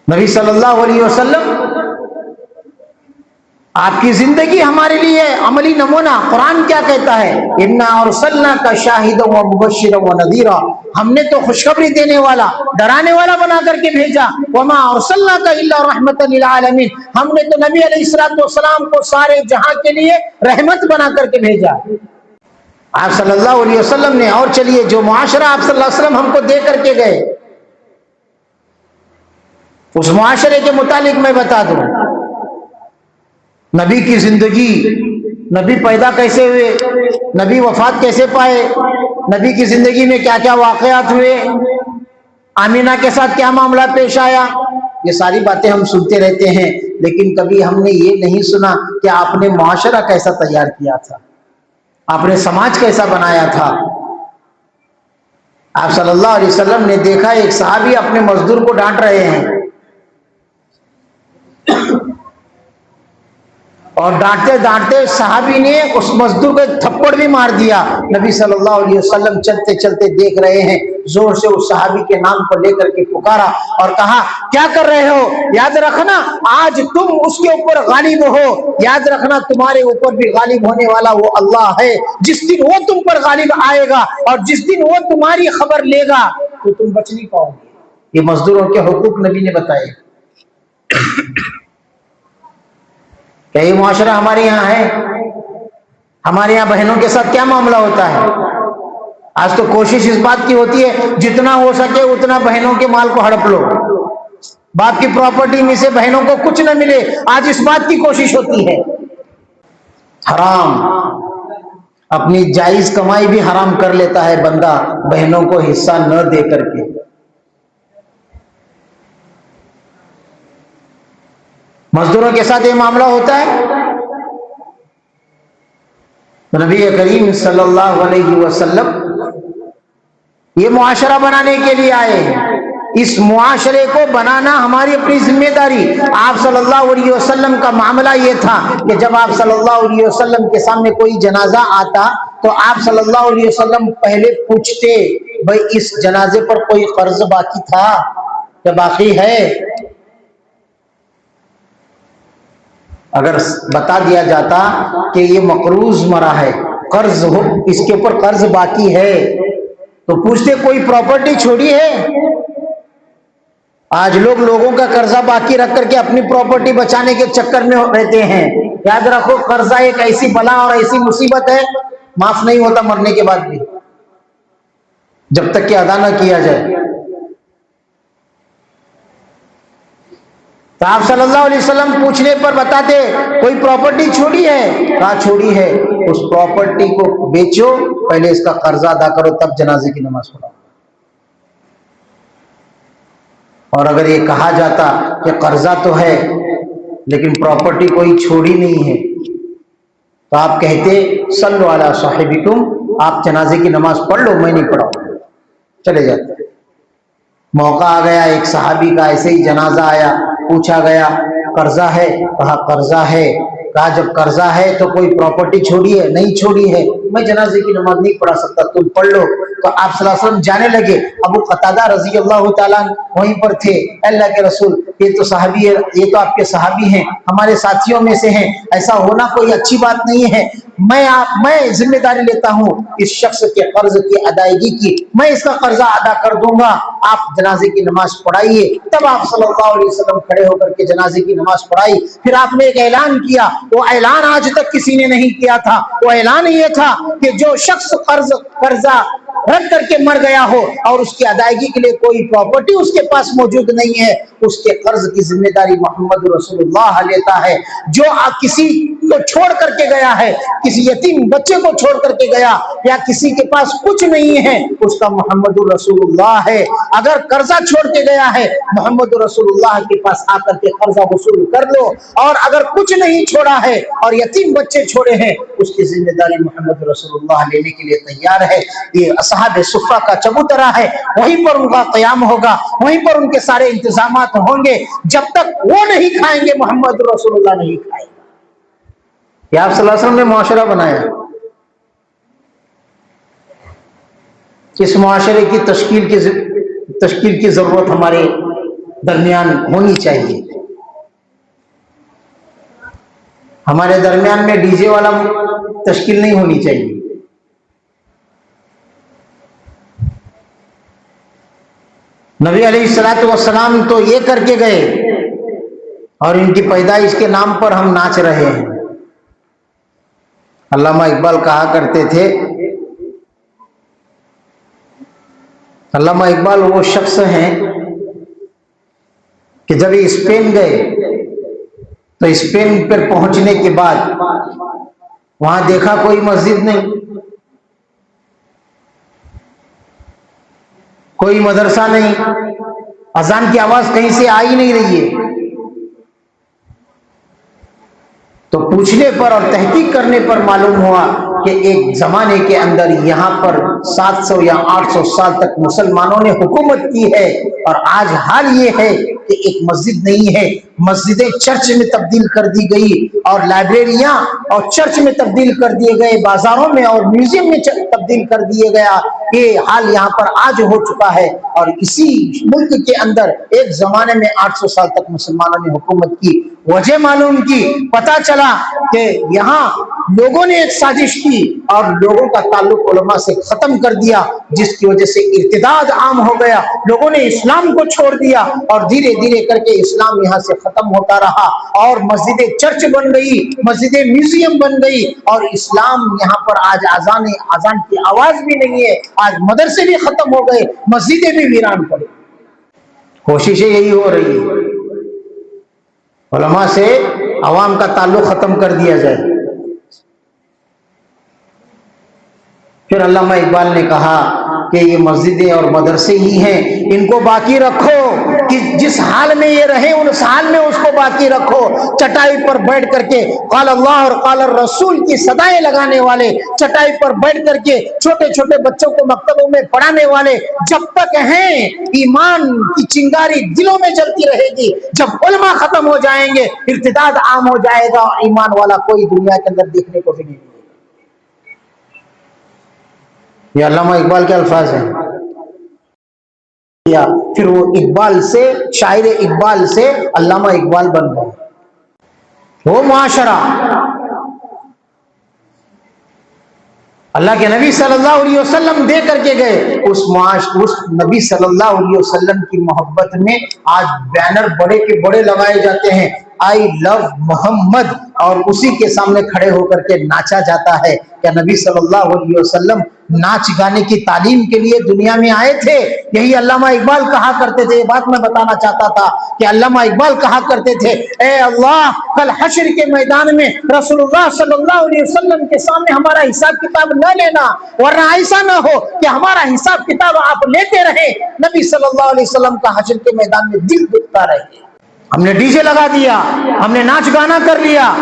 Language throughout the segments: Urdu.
نبی صلی اللہ علیہ وسلم آپ کی زندگی ہمارے لیے عملی نمونہ. قرآن کیا کہتا ہے؟ انا ارسلناک شاہدا و مبشرا و نذیرا. ہم نے تو خوشخبری دینے والا ڈرانے والا بنا کر کے بھیجا. وما ارسلناک الا رحمتا للعالمین. ہم نے تو نبی علیہ الصلوۃ والسلام کو سارے جہاں کے لیے رحمت بنا کر کے بھیجا آپ صلی اللہ علیہ وسلم نے. اور چلیے جو معاشرہ آپ صلی اللہ علیہ وسلم ہم کو دے کر کے گئے اس معاشرے کے متعلق میں بتا دوں. نبی کی زندگی، نبی پیدا کیسے ہوئے، نبی وفات کیسے پائے، نبی کی زندگی میں کیا کیا واقعات ہوئے، آمینہ کے ساتھ کیا معاملہ پیش آیا، یہ ساری باتیں ہم سنتے رہتے ہیں. لیکن کبھی ہم نے یہ نہیں سنا کہ آپ نے معاشرہ کیسا تیار کیا تھا، آپ نے سماج کیسا بنایا تھا. آپ صلی اللہ علیہ وسلم نے دیکھا ایک صحابی اپنے مزدور کو ڈانٹ رہے ہیں اور ڈانٹتے ڈانٹتے صحابی نے اس مزدور کو ایک تھپڑ بھی مار دیا. نبی صلی اللہ علیہ وسلم چلتے چلتے دیکھ رہے ہیں، زور سے اس صحابی کے نام کو لے کر کے پکارا اور کہا کیا کر رہے ہو؟ یاد رکھنا آج تم اس کے اوپر غالب ہو، یاد رکھنا تمہارے اوپر بھی غالب ہونے والا وہ اللہ ہے. جس دن وہ تم پر غالب آئے گا اور جس دن وہ تمہاری خبر لے گا تو تم بچ نہیں پاؤ گے. یہ مزدوروں کے حقوق نبی نے بتائے. کیا یہ معاشرہ ہمارے یہاں ہے؟ ہمارے یہاں بہنوں کے ساتھ کیا معاملہ ہوتا ہے؟ آج تو کوشش اس بات کی ہوتی ہے جتنا ہو سکے اتنا بہنوں کے مال کو ہڑپ لو، باپ کی پراپرٹی میں سے بہنوں کو کچھ نہ ملے، آج اس بات کی کوشش ہوتی ہے. حرام، اپنی جائز کمائی بھی حرام کر لیتا ہے بندہ بہنوں کو حصہ نہ دے کر کے. مزدوروں کے ساتھ یہ معاملہ ہوتا ہے. نبی کریم صلی اللہ علیہ وسلم یہ معاشرہ بنانے کے لیے آئے ہیں. اس معاشرے کو بنانا ہماری اپنی ذمہ داری. آپ صلی اللہ علیہ وسلم کا معاملہ یہ تھا کہ جب آپ صلی اللہ علیہ وسلم کے سامنے کوئی جنازہ آتا تو آپ صلی اللہ علیہ وسلم پہلے پوچھتے بھائی اس جنازے پر کوئی قرض باقی تھا یا باقی ہے؟ اگر بتا دیا جاتا کہ یہ مقروض مرا ہے، قرض ہو، اس کے اوپر قرض باقی ہے، تو پوچھتے کوئی پراپرٹی چھوڑی ہے؟ آج لوگ لوگوں کا قرضہ باقی رکھ کر کے اپنی پراپرٹی بچانے کے چکر میں رہتے ہیں. یاد رکھو قرضہ ایک ایسی بلا اور ایسی مصیبت ہے معاف نہیں ہوتا مرنے کے بعد بھی جب تک کہ ادا نہ کیا جائے. تو آپ صلی اللہ علیہ وسلم پوچھنے پر بتاتے کوئی پراپرٹی چھوڑی ہے؟ کہا چھوڑی ہے. اس پراپرٹی کو بیچو، پہلے اس کا قرضہ ادا کرو تب جنازے کی نماز پڑھو. اور اگر یہ کہا جاتا کہ قرضہ تو ہے لیکن پراپرٹی کوئی چھوڑی نہیں ہے تو آپ کہتے صلو علی صاحبکم، آپ جنازے کی نماز پڑھ لو، میں نہیں پڑھاؤں، چلے جاتے. موقع آ گیا ایک صحابی کا ایسے ہی جنازہ آیا، پوچھا گیا قرضہ ہے؟ کہا قرضہ ہے. کہا جب قرضہ ہے تو کوئی پراپرٹی چھوڑی ہے؟ نہیں چھوڑی ہے. میں جنازے کی نماز نہیں پڑھا سکتا، تم پڑھ لو. تو آپ صلی اللہ علیہ وسلم جانے لگے. ابو قتادہ رضی اللہ تعالیٰ وہیں پر تھے. اللہ کے رسول یہ تو صحابی ہے، یہ تو آپ کے صحابی ہیں، ہمارے ساتھیوں میں سے ہیں، ایسا ہونا کوئی اچھی بات نہیں ہے. میں ذمہ داری لیتا ہوں اس شخص کے قرض کی ادائیگی کی، میں اس کا قرضہ ادا کر دوں گا، آپ جنازے کی نماز پڑھائیے. تب آپ صلی اللہ علیہ وسلم کھڑے ہو کر کے جنازے کی نماز پڑھائی. پھر آپ نے ایک اعلان کیا، وہ اعلان آج تک کسی نے نہیں کیا تھا. وہ اعلان یہ تھا کہ جو شخص قرضہ رد کر کے مر گیا ہو اور اس کی ادائیگی کے لیے کوئی پراپرٹی اس کے پاس موجود نہیں ہے، اس کے قرض کی ذمہ داری محمد رسول اللہ لیتا ہے. جو کسی کو چھوڑ کر کے گیا ہے، کسی یتیم بچے کو چھوڑ کر کے گیا یا کسی کے پاس کچھ نہیں ہے، اس کا محمد رسول اللہ ہے. اگر قرضہ چھوڑ کے گیا ہے محمد رسول اللہ کے پاس آ کر کے قرضہ وصول کر لو. اور اگر کچھ نہیں چھوڑا ہے اور یتیم بچے چھوڑے ہیں، اس کی ذمہ داری محمد رسول اللہ لینے کے لیے تیار ہے. یہ اصحاب صفہ کا چبوترا ہے، وہیں پر ان کا قیام ہوگا، وہیں پر ان کے سارے انتظامات ہوں گے. جب تک وہ نہیں کھائیں گے محمد رسول اللہ نہیں کھائے گا. یہ آپ صلی اللہ علیہ وسلم نے معاشرہ بنایا. اس معاشرے کی تشکیل کی ضرورت ہمارے درمیان ہونی چاہیے. ہمارے درمیان میں ڈی جے والا تشکیل نہیں ہونی چاہیے. نبی علیہ الصلوۃ والسلام تو یہ کر کے گئے اور ان کی پیدائش کے نام پر ہم ناچ رہے ہیں. علامہ اقبال کہا کرتے تھے، علامہ اقبال وہ شخص ہیں کہ جب یہ اسپین گئے تو اسپین پر پہنچنے کے بعد وہاں دیکھا کوئی مسجد نہیں، کوئی مدرسہ نہیں، اذان کی آواز کہیں سے آ ہی نہیں رہی ہے. تو پوچھنے پر اور تحقیق کرنے پر معلوم ہوا کہ ایک زمانے کے اندر یہاں پر 700 یا 800 سال تک مسلمانوں نے حکومت کی ہے، اور آج حال یہ ہے کہ ایک مسجد نہیں ہے. مسجدیں چرچ میں تبدیل کر دی گئی، اور لائبریریاں اور چرچ میں تبدیل کر دیے گئے، بازاروں میں اور میوزیم میں تبدیل کر دیے گیا. یہ حال یہاں پر آج ہو چکا ہے. اور اسی ملک کے اندر ایک زمانے میں 800 سال تک مسلمانوں نے حکومت کی. وجہ معلوم کی، پتا چلا کہ یہاں لوگوں نے ایک سازش کی اور لوگوں کا تعلق علماء سے ختم کر دیا، جس کی وجہ سے ارتداد عام ہو گیا. لوگوں نے اسلام کو چھوڑ دیا اور دھیرے دھیرے کر کے اسلام یہاں سے ختم ہوتا رہا، اور مسجدیں چرچ بن گئی، مسجدیں میوزیم بن گئی، اور اسلام یہاں پر آج اذان کی آواز بھی نہیں ہے. آج مدرسے بھی ختم ہو گئے، مسجدیں بھی ویران پڑی. کوششیں یہی ہو رہی ہے، علماء سے عوام کا تعلق ختم کر دیا جائے. پھر علامہ اقبال نے کہا کہ یہ مسجدیں اور مدرسے ہی ہیں، ان کو باقی رکھو، کہ جس حال میں یہ رہے اس حال میں اس کو باقی رکھو. چٹائی پر بیٹھ کر کے قال اللہ اور قال الرسول کی صدائیں لگانے والے، چٹائی پر بیٹھ کر کے چھوٹے چھوٹے بچوں کو مکتبوں میں پڑھانے والے جب تک ہیں، ایمان کی چنگاری دلوں میں جلتی رہے گی. جب علماء ختم ہو جائیں گے، ارتداد عام ہو جائے گا، اور ایمان والا کوئی دنیا کے اندر دیکھنے کو بھی نہیں. یہ علامہ اقبال کے الفاظ ہیں. پھر وہ اقبال سے، شاعر اقبال سے علامہ اقبال بن گئے. وہ معاشرہ اللہ کے نبی صلی اللہ علیہ وسلم دے کر کے گئے، اس نبی صلی اللہ علیہ وسلم کی محبت میں آج بینر بڑے کے بڑے لگائے جاتے ہیں، آئی لو محمد، اور اسی کے سامنے کھڑے ہو کر کے ناچا جاتا ہے. کہ نبی صلی اللہ علیہ وسلم ناچ گانے کی تعلیم کے لیے دنیا میں آئے تھے؟ یہی علامہ اقبال کہا کرتے تھے. یہ بات میں بتانا چاہتا تھا کہ علامہ اقبال کہا کرتے تھے، اے اللہ کل حشر کے میدان میں رسول اللہ صلی اللہ علیہ وسلم کے سامنے ہمارا حساب کتاب نہ لینا، ورنہ ایسا نہ ہو کہ ہمارا حساب کتاب آپ لیتے رہے، نبی صلی اللہ علیہ وسلم کا حشر کے میدان میں دل دکھتا رہے. ہم نے ڈی جے لگا دیا، ہم نے ناچ گانا کر لیا.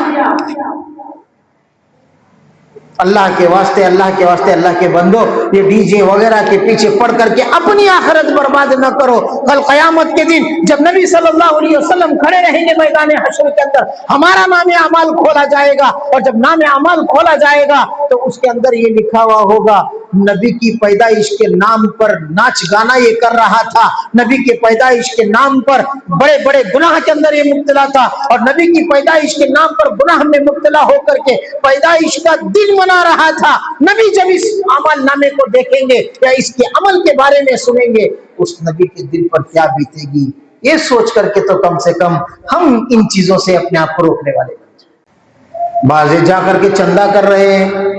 اللہ کے واسطے، اللہ کے واسطے، اللہ کے بندو، یہ ڈی جے وغیرہ کے پیچھے پڑ کر کے اپنی آخرت برباد نہ کرو. کل قیامت کے دن جب نبی صلی اللہ علیہ وسلم کھڑے رہیں گے میدان حشر کے اندر، ہمارا نام اعمال کھولا جائے گا، اور جب نام اعمال کھولا جائے گا تو اس کے اندر یہ لکھا ہوا ہوگا، نبی کی پیدائش کے نام پر ناچ گانا یہ کر رہا تھا، نبی کے پیدائش کے نام پر بڑے بڑے گناہ کے اندر یہ مبتلا تھا، اور نبی کی پیدائش کے نام پر گناہ میں مبتلا ہو کر کے پیدائش کا دن منا رہا تھا. نبی جب اس عمل نامے کو دیکھیں گے یا اس کے عمل کے بارے میں سنیں گے، اس نبی کے دل پر کیا بیتے گی. یہ سوچ کر کے تو کم سے کم ہم ان چیزوں سے اپنے آپ کو روکنے والے بن جائیں. بازے جا کر کے چندہ کر رہے ہیں،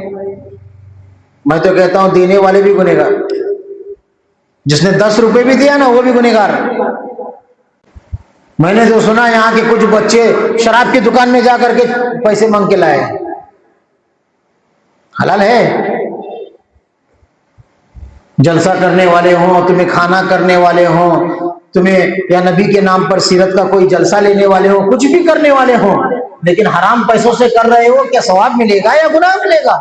میں تو کہتا ہوں دینے والے بھی گنہگار، جس نے 10 روپے بھی دیا نا وہ بھی گنہگار. میں نے تو سنا یہاں کے کچھ بچے شراب کی دکان میں جا کر کے پیسے مانگ کے لائے. حلال ہے؟ جلسہ کرنے والے ہوں، تمہیں کھانا کرنے والے ہوں، تمہیں یا نبی کے نام پر سیرت کا کوئی جلسہ لینے والے ہوں، کچھ بھی کرنے والے ہوں، لیکن حرام پیسوں سے کر رہے ہو، کیا ثواب ملے گا یا گناہ ملے گا؟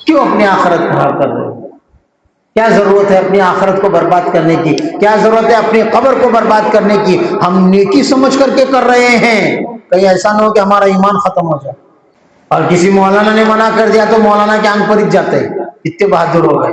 کیوں اپنی آخرت خراب کر رہے ہو؟ کیا ضرورت ہے اپنی آخرت کو برباد کرنے کی؟ کیا ضرورت ہے اپنی قبر کو برباد کرنے کی؟ ہم نیکی سمجھ کر کے کر رہے ہیں، کہیں ایسا نہ ہو کہ ہمارا ایمان ختم ہو جائے. اور کسی مولانا نے منع کر دیا تو مولانا کے آنکھ پر ہی جاتے ہیں، اتنے بہادر ہو گئے.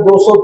200,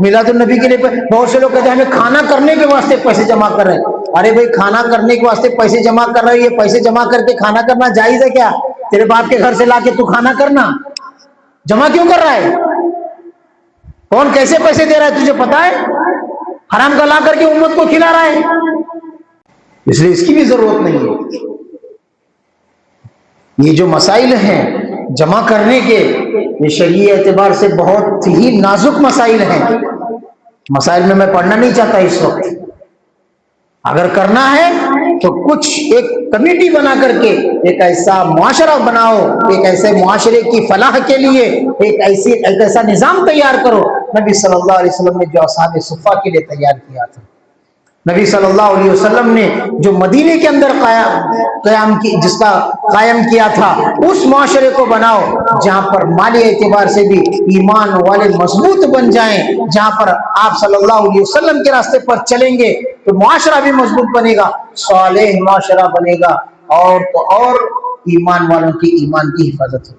میلاد النبی کے لیے بہت سے لوگ کہتے ہیں ہمیں کھانا کرنے کے واسطے پیسے جمع کر رہے ہیں. ارے بھائی کھانا کرنے کے واسطے پیسے جمع کر رہے ہیں، یہ پیسے جمع کر کے کھانا کرنا جائز ہے کیا؟ تیرے باپ کے گھر سے لا کے تو کھانا کرنا جمع کیوں کر رہا ہے؟ کون کیسے پیسے دے رہا ہے تجھے پتا ہے؟ حرام کا لا کر کے امت کو کھلا رہا ہے، اس لیے اس کی بھی ضرورت نہیں ہے. یہ جو مسائل ہیں جمع کرنے کے، یہ شرعی اعتبار سے بہت ہی نازک مسائل ہیں. مسائل میں پڑھنا نہیں چاہتا اس وقت. اگر کرنا ہے تو کچھ ایک کمیٹی بنا کر کے ایک ایسا معاشرہ بناؤ، ایک ایسے معاشرے کی فلاح کے لیے ایک ایسا نظام تیار کرو. نبی صلی اللہ علیہ وسلم نے جو اصحاب صفہ کے لیے تیار کیا تھا، نبی صلی اللہ علیہ وسلم نے جو مدینے کے اندر قائم کیا تھا، اس معاشرے کو بناؤ جہاں پر مالی اعتبار سے بھی ایمان والے مضبوط بن جائیں. جہاں پر آپ صلی اللہ علیہ وسلم کے راستے پر چلیں گے تو معاشرہ بھی مضبوط بنے گا، صالح معاشرہ بنے گا، اور تو اور ایمان والوں کی ایمان کی حفاظت ہوگی.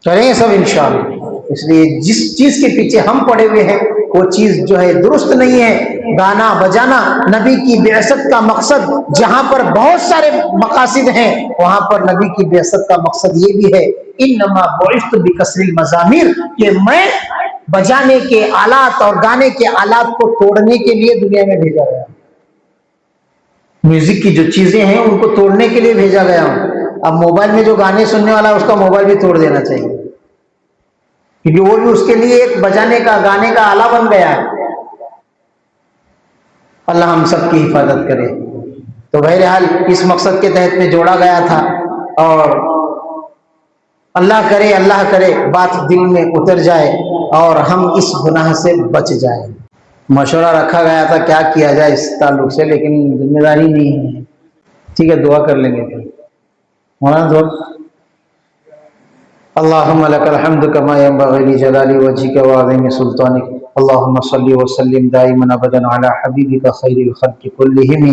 کریں گے سب انشاءاللہ. اس لیے جس چیز کے پیچھے ہم پڑے ہوئے ہیں وہ چیز جو ہے درست نہیں ہے. گانا بجانا، نبی کی بعثت کا مقصد جہاں پر بہت سارے مقاصد ہیں، وہاں پر نبی کی بعثت کا مقصد یہ بھی ہے، انما بعثت بکسر المزامیر، کہ میں بجانے کے آلات اور گانے کے آلات کو توڑنے کے لیے دنیا میں بھیجا گیا. میوزک کی جو چیزیں ہیں ان کو توڑنے کے لیے بھیجا گیا ہوں. اب موبائل میں جو گانے سننے والا ہے اس کا موبائل بھی توڑ دینا چاہیے، کیونکہ وہ بھی اس کے لیے ایک بجانے کا گانے کا آلہ بن گیا ہے. اللہ ہم سب کی حفاظت کرے. تو بہرحال اس مقصد کے تحت میں جوڑا گیا تھا، اور اللہ کرے بات دل میں اتر جائے اور ہم اس گناہ سے بچ جائیں. مشورہ رکھا گیا تھا کیا کیا جائے اس تعلق سے، لیکن ذمہ داری نہیں ہے. ٹھیک ہے، دعا کر لیں گے پھر. مولانا دعا. اللهم لك الحمد كما ينبغي لجلال وجهك وعظيم سلطانك. اللهم صل وسلم دائما ابدا على حبيبك خير الخلق كلهم،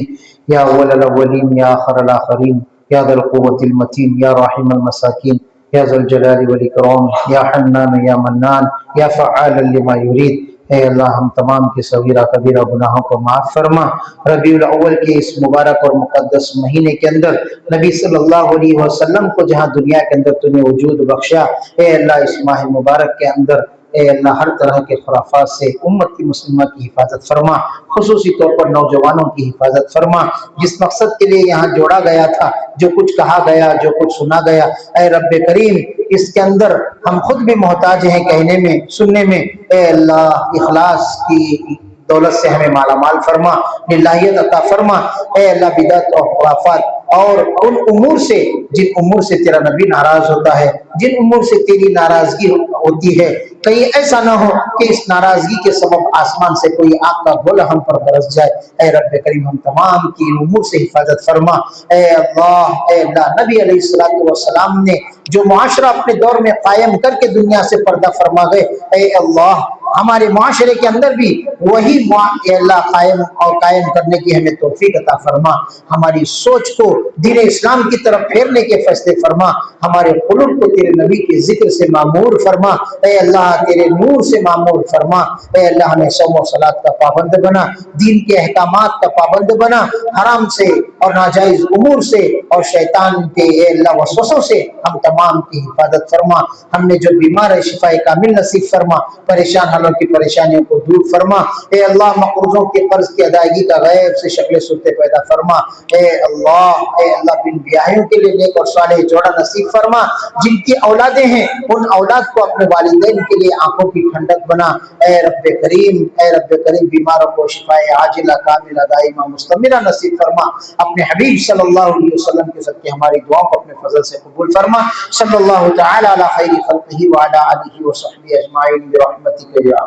يا اول الاولين يا اخر الاخرين، يا ذا القوة المتين، يا راحم المساكين، يا ذا الجلال والاکرام، یا حنان یا منان، یا فعالا لما يريد. اے اللہ ہم تمام کے صغیرہ کبیرہ گناہوں کو معاف فرما. ربیع الاول کے اس مبارک اور مقدس مہینے کے اندر نبی صلی اللہ علیہ وسلم کو جہاں دنیا کے اندر تو نے وجود بخشا، اے اللہ اس ماہ مبارک کے اندر اے اللہ ہر طرح کے خرافات سے امت کی مسلمہ کی حفاظت فرما، خصوصی طور پر نوجوانوں کی حفاظت فرما. جس مقصد کے لیے یہاں جوڑا گیا تھا، جو کچھ کہا گیا، جو کچھ سنا گیا، اے رب کریم اس کے اندر ہم خود بھی محتاج ہیں کہنے میں، سننے میں. اے اللہ اخلاص کی دولت سے ہمیں مالا مال فرما، للہیت عطا فرما. اے اللہ بدعت اور خرافات اور ان امور سے جن امور سے تیرا نبی ناراض ہوتا ہے، جن امور سے تیری ناراضگی ہوتی ہے، کہیں ایسا نہ ہو کہ اس ناراضگی کے سبب آسمان سے کوئی آگ کا گولا ہم پر برس جائے. اے رب کریم ہم تمام کی ان امور سے حفاظت فرما. اے اللہ نبی علیہ السلام نے جو معاشرہ اپنے دور میں قائم کر کے دنیا سے پردہ فرما گئے، اے اللہ ہمارے معاشرے کے اندر بھی وہی اے اللہ قائم کرنے کی ہمیں توفیق عطا فرما. ہماری سوچ کو دین اسلام کی طرف پھیرنے کے فیصلے فرما. ہمارے قلوب کو تیرے نبی کے ذکر سے معمور فرما. اے اللہ تیرے نور سے معمور فرما. اے اللہ ہمیں صوم و صلاۃ کا پابند بنا، دین کے احکامات کا پابند بنا، حرام سے اور ناجائز امور سے اور شیطان کے اے اللہ وسوسوں سے ہم تمام کی حفاظت فرما. ہم نے جو بیمار ہے شفاء کامل نصیب فرما، پریشان حالوں کی پریشانیوں کو دور فرما. اے اللہ مقروضوں کے قرض کی ادائیگی کا غیب سے شکل صورت پیدا فرما. اے اللہ بن بیاہیوں کے لیے نیک اور صالح جوڑا نصیب فرما. جن کی اولادیں ہیں ان اولاد کو اپنے والدین کے لیے آنکھوں کی ٹھنڈک بنا. اے رب کریم بیماروں کو شفاء عاجلہ کاملہ دائمہ مستمرہ نصیب فرما. اپنے حبیب صلی اللہ علیہ وسلم کے صدقے ہماری دعاؤں کو اپنے فضل سے قبول فرما. صلی اللہ تعالی علی خیر خلقہ وعلی آلہ وصحبہ اجمعین برحمتک یا